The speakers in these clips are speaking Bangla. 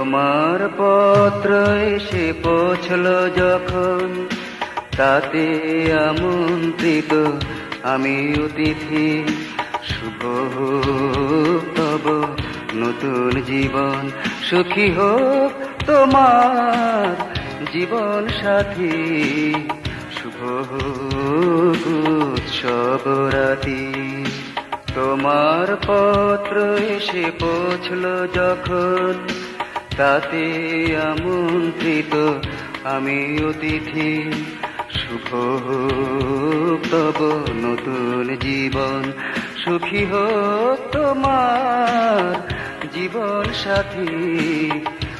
তোমার পত্র এসে পৌঁছল যখন, তাতে আমন্ত্রিত আমি অতিথি। শুভ হোক তব নতুন জীবন, সুখী হোক তোমার জীবন সাথী। শুভ হোক উৎসব রাতি। তোমার পত্র এসে পৌঁছল যখন, তাতে আমন্ত্রিত আমি অতিথি। শুভ হোক তব নতুন জীবন, সুখী হোক তোমার জীবন সাথী।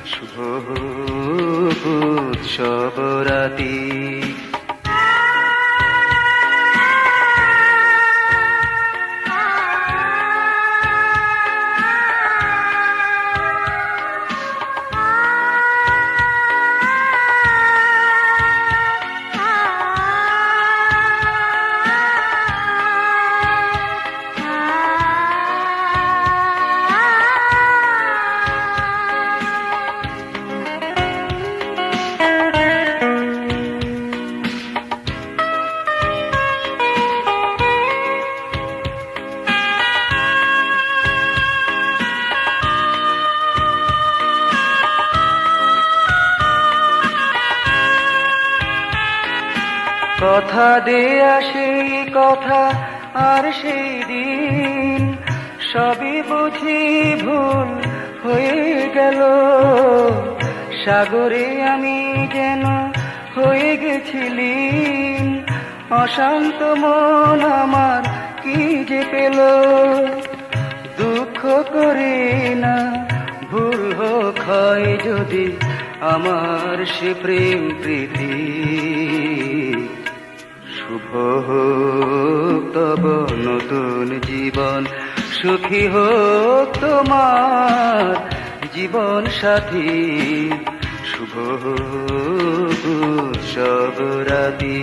শুভ হোক উৎসব রাতি। কথা দেয়া সেই কথা আর সেই দিন, সবই বুঝি ভুল হয়ে গেল। সাগরে আমি যেন হয়ে গেছিলি, অশান্ত মন আমার কি যে পেল। দুঃখ করে না, ভুল হোক হয় যদি আমার সে প্রেম প্রীতি। শুভ হোক তব নতুন জীবন, সুখী হোক তোমার জীবন সাথী। শুভ হোক উৎসব রাতি।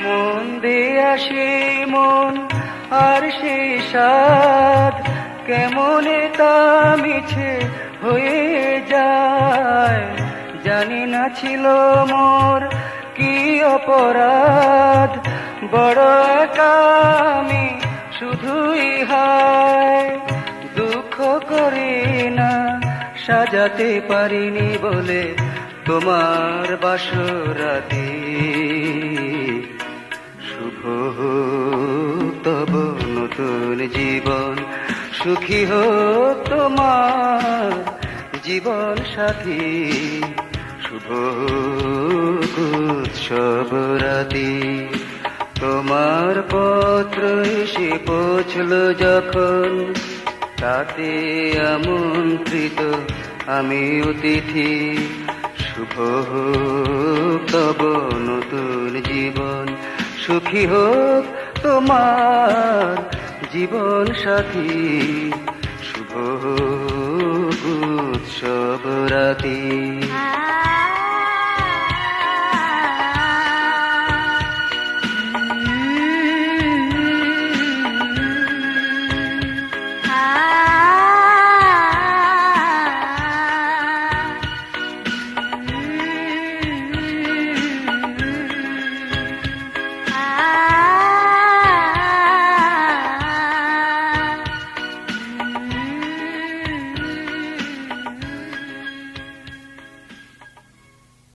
মন দেয়া সেই মন আর সেই সাধ, কেমনে তা মিছে হয়ে যায়। জানি না ছিল মোর কি অপরাধ, বড় একা আমি শুধুই হায়। দুঃখ করি না, সাজাতে পারিনি বলে তোমার বাসরাতে। শুভ হোক তব নতুন জীবন, সুখী হোক তোমার জীবন সাথী। শুভ হোক উৎসব রাতি। তোমার পত্র এসে পৌঁছল যখন, তাতে আমন্ত্রিত আমি অতিথি। শুভ হোক তব নতুন জীবন, সুখী হোক তোমার জীবন সাথী। শুভ হোক উৎসব রাতি।